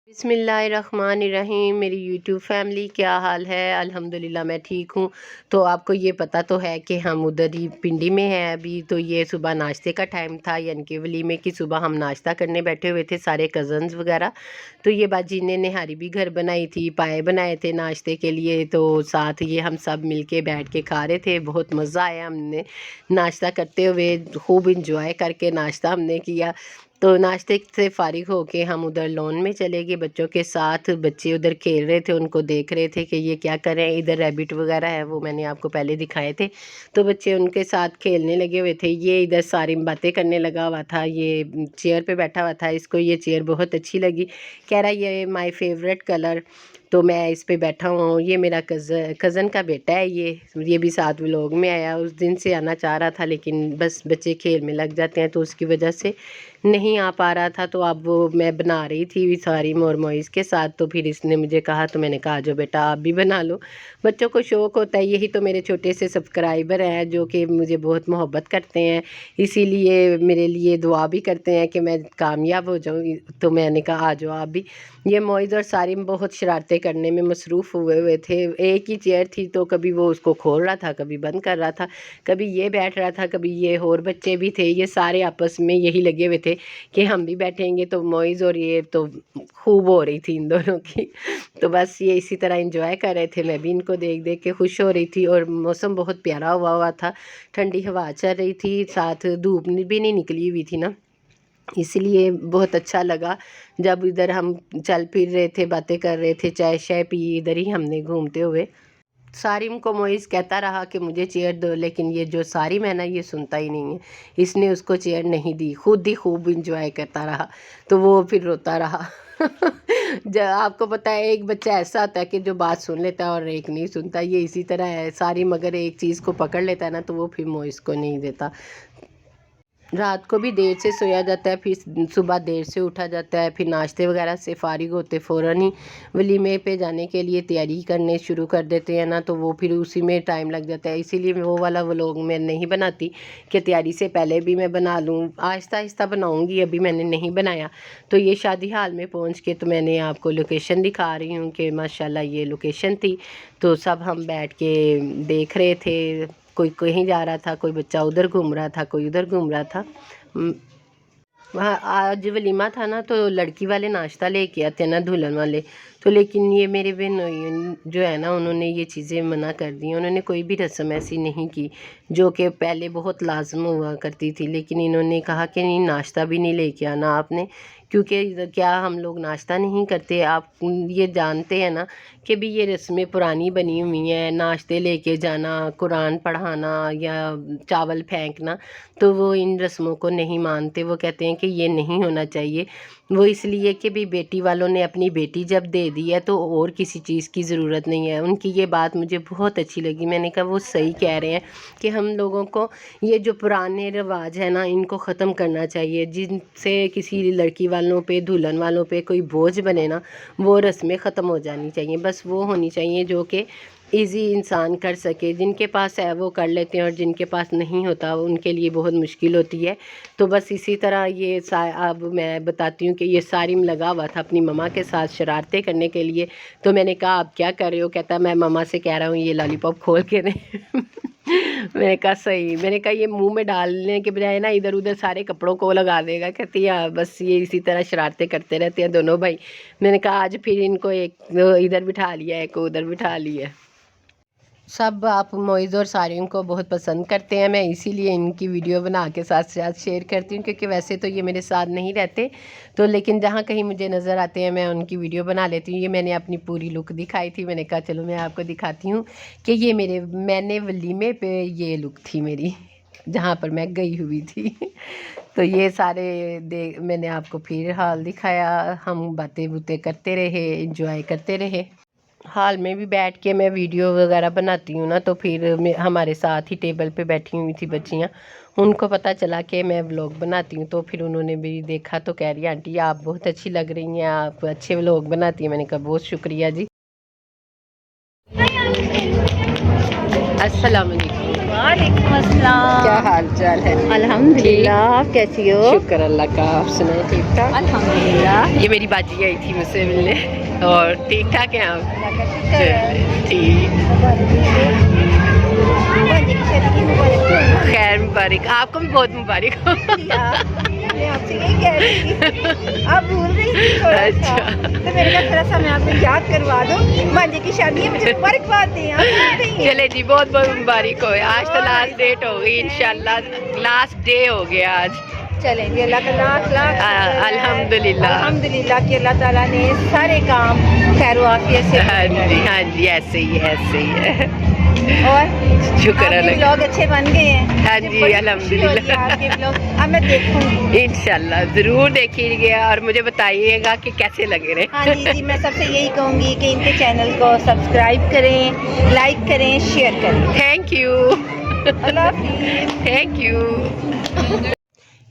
बिस्मिल्लाहिर्रहमानिर्रहीम। मेरी YouTube family क्या हाल है? अल्हम्दुलिल्लाह मैं ठीक हूँ। तो आपको ये पता तो है कि हम उधर ही पिंडी में हैं अभी। तो ये सुबह नाश्ते का टाइम था, यानी कि वलीमे की सुबह हम नाश्ता करने बैठे हुए थे सारे कज़न्स वगैरह। तो ये बाजी ने निहारी भी घर बनाई थी, पाए बनाए थे नाश्ते के लिए। तो साथ ये हम सब मिल के बैठ के खा रहे थे, बहुत मज़ा आया। हमने नाश्ता करते हुए खूब इंजॉय करके नाश्ता हमने किया। तो नाश्ते से फ़ारिग होके हम उधर लॉन में चले गए बच्चों के साथ। बच्चे उधर खेल रहे थे, उनको देख रहे थे कि ये क्या कर रहे हैं। इधर रैबिट वगैरह है, वो मैंने आपको पहले दिखाए थे। तो बच्चे उनके साथ खेलने लगे हुए थे। ये इधर सारी बातें करने लगा हुआ था, ये चेयर पे बैठा हुआ था। इसको ये चेयर बहुत अच्छी लगी, कह रहा ये माय फेवरेट कलर। तो मैं इस पे बैठा हूँ। ये मेरा कज़न का बेटा है, ये भी साथ व्लॉग में आया। उस दिन से आना चाह रहा था, लेकिन बस बच्चे खेल में लग जाते हैं तो उसकी वजह से नहीं आ पा रहा था। तो अब वो मैं बना रही थी सारी मोइज़ के साथ। तो फिर इसने मुझे कहा, तो मैंने कहा जो बेटा आप भी बना लो। बच्चों को शौक़ होता है। यही तो मेरे छोटे से सब्सक्राइबर हैं जो कि मुझे बहुत मोहब्बत करते हैं, इसीलिए मेरे लिए दुआ भी करते हैं कि मैं कामयाब हो जाऊँ। तो मैंने कहा आ जाओ आप भी। ये मोइज़ और सारिम बहुत शरारतें करने में मसरूफ़ हुए हुए थे। एक ही चेयर थी तो कभी वो उसको खोल रहा था, कभी बंद कर रहा था, कभी ये बैठ रहा था, कभी ये। और बच्चे भी थे, ये सारे आपस में यही लगे हुए थे कि हम भी बैठेंगे। तो मोइज़ और ये तो खूब हो रही थी इन दोनों की। तो बस ये इसी तरह एंजॉय कर रहे थे, मैं भी इनको देख देख के खुश हो रही थी। और मौसम बहुत प्यारा हुआ था, ठंडी हवा चल रही थी, साथ धूप भी नहीं निकली हुई थी ना, इसलिए बहुत अच्छा लगा। जब इधर हम चल फिर रहे थे, बातें कर रहे थे, चाय शाय पी इधर ही हमने घूमते हुए। सारिम को मोइज़ कहता रहा कि मुझे चेयर दो, लेकिन ये जो सारिम है ना, ये सुनता ही नहीं है। इसने उसको चेयर नहीं दी, खुद ही खूब इंजॉय करता रहा। तो वो फिर रोता रहा। जब आपको पता है एक बच्चा ऐसा होता है कि जो बात सुन लेता है और एक नहीं सुनता, ये इसी तरह है। सारिम अगर एक चीज़ को पकड़ लेता है ना, तो वो फिर मोइज़ को नहीं देता। रात को भी देर से सोया जाता है, फिर सुबह देर से उठा जाता है। फिर नाश्ते वगैरह से फ़ारिग होते फ़ौरन ही वलीमे पे जाने के लिए तैयारी करने शुरू कर देते हैं ना, तो वो फिर उसी में टाइम लग जाता है। इसीलिए वो वाला व्लॉग मैं नहीं बनाती कि तैयारी से पहले भी मैं बना लूँ। आहिस्ता आहिस्ता बनाऊँगी, अभी मैंने नहीं बनाया। तो ये शादी हाल में पहुँच के तो मैंने आपको लोकेशन दिखा रही हूँ कि माशाल्लाह ये लोकेशन थी। तो सब हम बैठ के देख रहे थे, कोई कहीं जा रहा था, कोई बच्चा उधर घूम रहा था, कोई उधर घूम रहा था। वहाँ आज वलीमा था ना, तो लड़की वाले नाश्ता लेके आते हैं ना, दुल्हन वाले। तो लेकिन ये मेरे बहन जो है ना, उन्होंने ये चीज़ें मना कर दी। उन्होंने कोई भी रस्म ऐसी नहीं की जो कि पहले बहुत लाजम हुआ करती थी। लेकिन इन्होंने कहा कि नहीं, नाश्ता भी नहीं लेके आना आपने, क्योंकि क्या हम लोग नाश्ता नहीं करते? आप ये जानते हैं ना कि भी ये रस्में पुरानी बनी हुई हैं। नाश्ते लेके जाना, कुरान पढ़ाना या चावल फेंकना, तो वो इन रस्मों को नहीं मानते। वो कहते हैं कि ये नहीं होना चाहिए। वो इसलिए कि भी बेटी वालों ने अपनी बेटी जब दे दी है तो और किसी चीज़ की ज़रूरत नहीं है। उनकी ये बात मुझे बहुत अच्छी लगी। मैंने कहा वो सही कह रहे हैं कि हम लोगों को ये जो पुराने रिवाज है ना, इनको ख़त्म करना चाहिए। जिनसे किसी लड़की वालों पे, दुल्हन वालों पे कोई बोझ बने ना, वो रस्में ख़त्म हो जानी चाहिए। बस वो होनी चाहिए जो कि ईज़ी इंसान कर सके। जिनके पास है वो कर लेते हैं, और जिनके पास नहीं होता उनके लिए बहुत मुश्किल होती है। तो बस इसी तरह ये अब मैं बताती हूँ कि ये सारिम लगा हुआ था अपनी मम्मा के साथ शरारतें करने के लिए। तो मैंने कहा आप क्या कर रहे हो? कहता मैं मम्मा से कह रहा हूँ ये लॉलीपॉप खोल के दें। मैंने कहा सही। मैंने कहा ये मुंह में डालने के बजाय ना इधर उधर सारे कपड़ों को लगा देगा। कहती है बस ये इसी तरह शरारतें करते रहते हैं दोनों भाई। मैंने कहा आज फिर इनको एक इधर बिठा लिया, एक उधर बिठा लिया। सब आप मोइज़ और सारियों को बहुत पसंद करते हैं, मैं इसीलिए इनकी वीडियो बना के साथ साथ शेयर करती हूँ, क्योंकि वैसे तो ये मेरे साथ नहीं रहते। तो लेकिन जहाँ कहीं मुझे नज़र आते हैं मैं उनकी वीडियो बना लेती हूँ। ये मैंने अपनी पूरी लुक दिखाई थी, मैंने कहा चलो मैं आपको दिखाती हूँ कि ये मैंने वलीमे पे ये लुक थी मेरी, जहाँ पर मैं गई हुई थी। तो ये सारे मैंने आपको फिर हाल दिखाया। हम बातें बूतें करते रहे, इंजॉय करते रहे। हाल में भी बैठ के मैं वीडियो वगैरह बनाती हूँ ना, तो फिर हमारे साथ ही टेबल पे बैठी हुई थी बच्चियाँ। उनको पता चला कि मैं व्लॉग बनाती हूँ, तो फिर उन्होंने भी देखा तो कह रही आंटी आप बहुत अच्छी लग रही हैं, आप अच्छे व्लॉग बनाती हैं। मैंने कहा बहुत शुक्रिया जी। अस्सलाम वालेकुम। वालेकुम अस्सलाम। क्या हाल चाल है? अल्हम्दुलिल्लाह, आप कैसी हो? शुक्र अल्लाह का, आप सुनाए ठीक ठाक? अल्हम्दुलिल्लाह, ये मेरी बाजी आई थी मुझसे मिलने, और ठीक ठाक है आप? अल्लाह का शुक्र है। ठीक, बाजी की शादी की मुबारक हो। खैर मुबारक, आपको भी बहुत मुबारक हो। मैं आपसे यही कह रही थी, आप भूल रही थी थोड़ा सा, अच्छा। तो मैंने कहा थोड़ा सा मैं आपको याद करवा दूं। बाजी की शादी है, मुझे मुबारकबाद दें, आप भूल रही हैं। चले जी, बहुत बहुत मुबारक हो। आज तो लास्ट डेट हो गई, इंशाल्लाह लास्ट डे हो गया आज। चलें जी, अल्लाह का लाख लाख शुक्र है। अल्हम्दुलिल्लाह। अल्हम्दुलिल्लाह कि अल्लाह ताला ने सारे काम खैर आफियत से हाँ पूरे जी, करे। हाँ जी, ऐसे ही है, ऐसे ही है। और शुक्र आपके अल्लाह। ब्लॉग अच्छे बन गए हैं। हाँ मुझे जी, बड़ी खुशी अल्हम्दुलिल्लाह। हो रही है आपके ब्लॉग, अब मैं देखूंगी। इंशाल्लाह जरूर देखिएगा और मुझे बताइएगा कि कैसे लगे रहे। हाँ जी जी, मैं सबसे यही कहूँगी कि इनके चैनल को सब्सक्राइब करें, लाइक करें, शेयर करें। थैंक यू, अल्लाह हाफिज़। Thank you.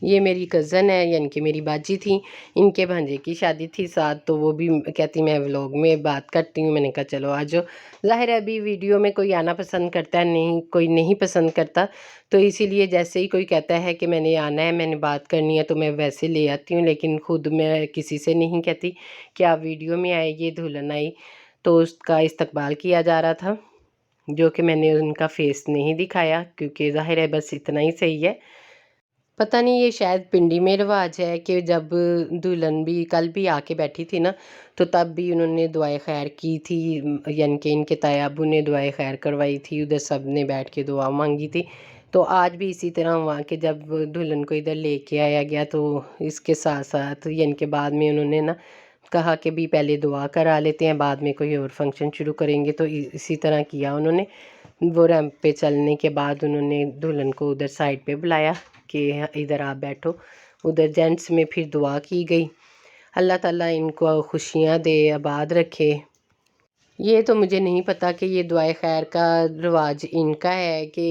ये मेरी कज़न है, यानी कि मेरी बाजी थी, इनके भांजे की शादी थी साथ, तो वो भी कहती मैं व्लॉग में बात करती हूँ। मैंने कहा चलो आ जाओ। ज़ाहिर है अभी वीडियो में कोई आना पसंद करता है, नहीं कोई नहीं पसंद करता, तो इसीलिए जैसे ही कोई कहता है कि मैंने आना है, मैंने बात करनी है, तो मैं वैसे ले आती हूँ, लेकिन ख़ुद मैं किसी से नहीं कहती कि आप वीडियो में आए। ये दुल्हन आई तो उसका इस्तकबाल किया जा रहा था, जो कि मैंने उनका फेस नहीं दिखाया क्योंकि ज़ाहिर है बस इतना ही सही है। पता नहीं ये शायद पिंडी में रिवाज है कि जब दुल्हन भी कल भी आके बैठी थी ना, तो तब भी उन्होंने दुआए खैर की थी, यानी कि इनके ताया अब्बू ने दुआए खैर करवाई थी, उधर सब ने बैठ के दुआ मांगी थी। तो आज भी इसी तरह हुआ कि जब दुल्हन को इधर लेके आया गया, तो इसके साथ साथ यानी कि बाद में उन्होंने ना कहा कि भी पहले दुआ करा लेते हैं, बाद में कोई और फंक्शन शुरू करेंगे, तो इसी तरह किया उन्होंने। वो रैंप पे चलने के बाद उन्होंने दुल्हन को उधर साइड पे बुलाया कि इधर आप बैठो। उधर जेंट्स में फिर दुआ की गई, अल्लाह ताला इनको खुशियाँ दे, आबाद रखे। ये तो मुझे नहीं पता कि ये दुआए खैर का रिवाज इनका है कि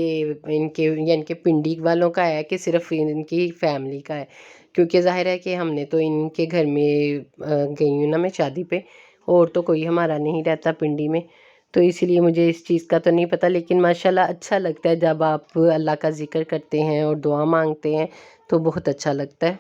इनके यानी कि पिंडी वालों का है कि सिर्फ इनकी फैमिली का है, क्योंकि ज़ाहिर है कि हमने तो इनके घर में गई हूँ ना मैं शादी पे, और तो कोई हमारा नहीं रहता पिंडी में, तो इसलिए मुझे इस चीज़ का तो नहीं पता। लेकिन माशाल्लाह अच्छा लगता है जब आप अल्लाह का ज़िक्र करते हैं और दुआ मांगते हैं, तो बहुत अच्छा लगता है।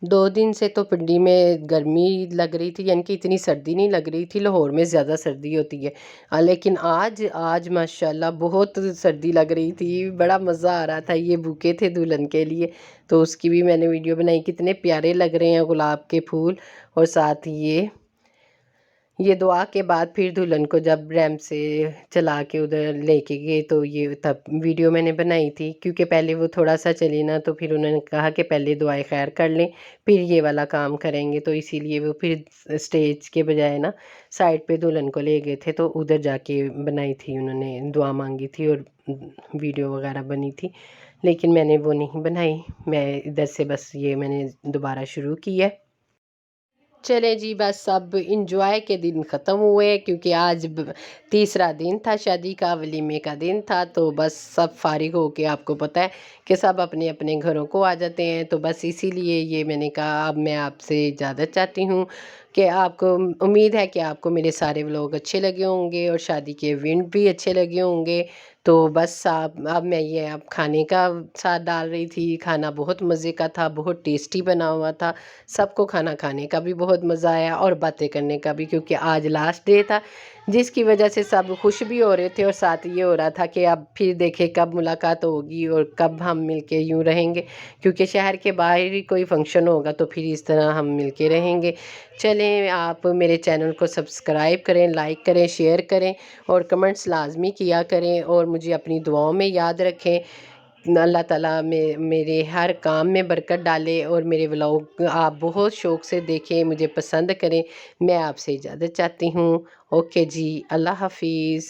2 दिन से तो पिंडी में गर्मी लग रही थी, यानी कि इतनी सर्दी नहीं लग रही थी, लाहौर में ज़्यादा सर्दी होती है। लेकिन आज आज माशाल्लाह बहुत सर्दी लग रही थी, बड़ा मज़ा आ रहा था। ये बुके थे दुल्हन के लिए, तो उसकी भी मैंने वीडियो बनाई। कितने प्यारे लग रहे हैं गुलाब के फूल, और साथ ये दुआ के बाद फिर दुल्हन को जब रैंप से चला के उधर लेके गए, तो ये तब वीडियो मैंने बनाई थी, क्योंकि पहले वो थोड़ा सा चली ना, तो फिर उन्होंने कहा कि पहले दुआए खैर कर लें फिर ये वाला काम करेंगे, तो इसीलिए वो फिर स्टेज के बजाय ना साइड पे दुल्हन को ले गए थे, तो उधर जाके बनाई थी उन्होंने, दुआ मांगी थी और वीडियो वगैरह बनी थी। लेकिन मैंने वो नहीं बनाई, मैं इधर से बस ये मैंने दोबारा शुरू की है। चले जी, बस अब इंजॉय के दिन ख़त्म हुए, क्योंकि आज तीसरा दिन था शादी का, वलीमे का दिन था, तो बस सब फारिग हो के, आपको पता है कि सब अपने अपने घरों को आ जाते हैं, तो बस इसीलिए ये मैंने कहा अब मैं आपसे इजाज़त चाहती हूँ कि आपको उम्मीद है कि आपको मेरे सारे व्लॉग अच्छे लगे होंगे और शादी के इवेंट भी अच्छे लगे होंगे। तो बस आप अब मैं ये अब खाने का साथ डाल रही थी, खाना बहुत मज़े का था, बहुत टेस्टी बना हुआ था। सबको खाना खाने का भी बहुत मज़ा आया और बातें करने का भी, क्योंकि आज लास्ट डे था, जिसकी वजह से सब खुश भी हो रहे थे, और साथ ये हो रहा था कि अब फिर देखें कब मुलाकात होगी और कब हम मिलके यूँ रहेंगे, क्योंकि शहर के बाहर ही कोई फंक्शन होगा तो फिर इस तरह हम मिलके रहेंगे। चलें, आप मेरे चैनल को सब्सक्राइब करें, लाइक करें, शेयर करें और कमेंट्स लाजमी किया करें, और मुझे अपनी दुआओं में याद रखें। अल्लाह ताला मेरे हर काम में बरकत डाले और मेरे व्लॉग आप बहुत शौक़ से देखें, मुझे पसंद करें। मैं आपसे इजाज़त चाहती हूँ। ओके जी, अल्लाह हाफिज़।